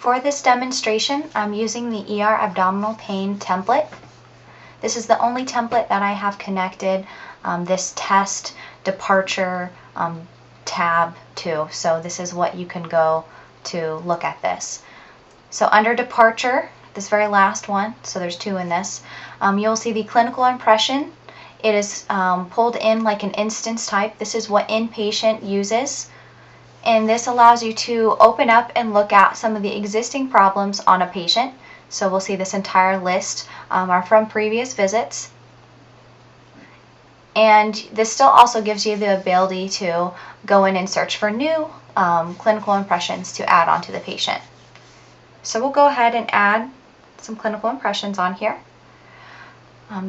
For this demonstration, I'm using the ER abdominal pain template. This is the only template that I have connected this test departure tab to. So this is what you can go to look at this. So under departure, this very last one, so there's two in this, you'll see the clinical impression. It is pulled in like an instance type. This is what inpatient uses. And this allows you to open up and look at some of the existing problems on a patient. So we'll see this entire list are from previous visits. And this still also gives you the ability to go in and search for new clinical impressions to add onto the patient. So we'll go ahead and add some clinical impressions on here.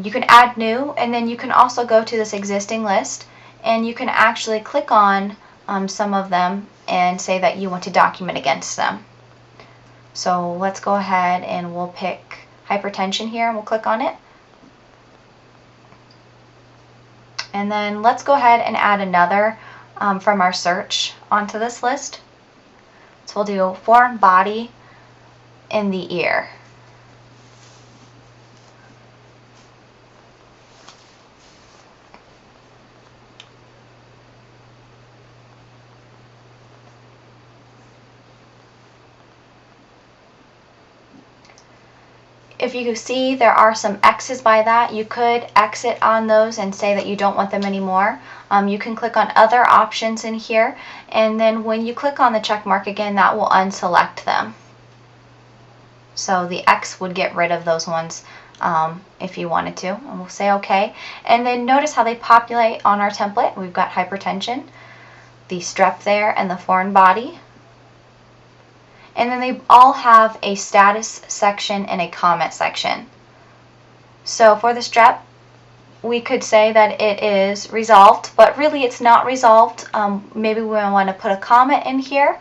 You can add new, and then you can also go to this existing list and you can actually click on some of them and say that you want to document against them. So let's go ahead and we'll pick hypertension here and we'll click on it. And then let's go ahead and add another from our search onto this list. So we'll do foreign body in the ear. If you see there are some X's by that, you could exit on those and say that you don't want them anymore. You can click on other options in here, and then when you click on the check mark again, that will unselect them. So the X would get rid of those ones if you wanted to. And we'll say OK. And then notice how they populate on our template. We've got hypertension, the strep there, and the foreign body. And then they all have a status section and a comment section. So for the strep, we could say that it is resolved, but really it's not resolved. Maybe we want to put a comment in here.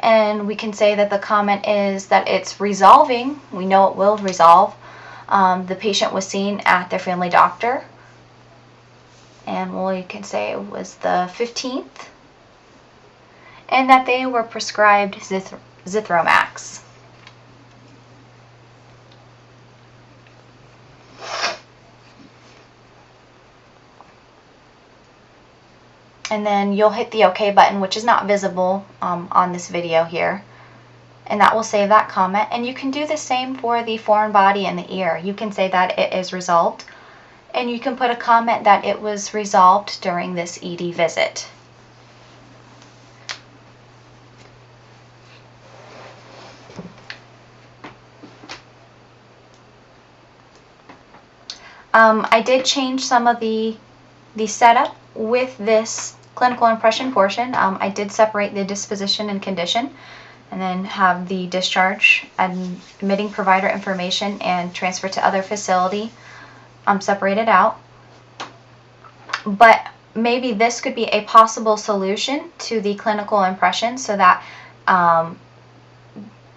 And we can say that the comment is that it's resolving. We know it will resolve. The patient was seen at their family doctor. And we can say it was the 15th. And that they were prescribed Zithromax. And then you'll hit the OK button, which is not visible on this video here. And that will save that comment. And you can do the same for the foreign body and the ear. You can say that it is resolved. And you can put a comment that it was resolved during this ED visit. I did change some of the setup with this clinical impression portion. I did separate the disposition and condition, and then have the discharge, admitting provider information, and transfer to other facility separated out. But maybe this could be a possible solution to the clinical impression, so that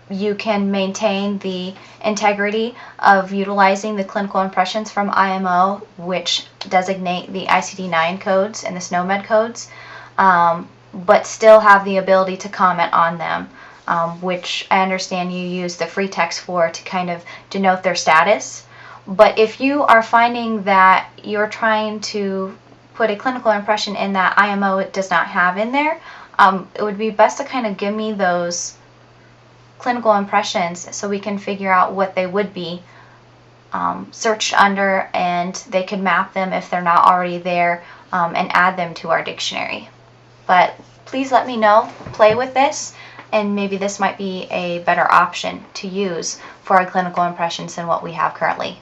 you can maintain the integrity of utilizing the clinical impressions from IMO, which designate the ICD-9 codes and the SNOMED codes, but still have the ability to comment on them, which I understand you use the free text for to kind of denote their status. But if you are finding that you're trying to put a clinical impression in that IMO does not have in there, it would be best to kind of give me those clinical impressions so we can figure out what they would be searched under, and they can map them if they're not already there and add them to our dictionary. But please let me know, play with this, and maybe this might be a better option to use for our clinical impressions than what we have currently.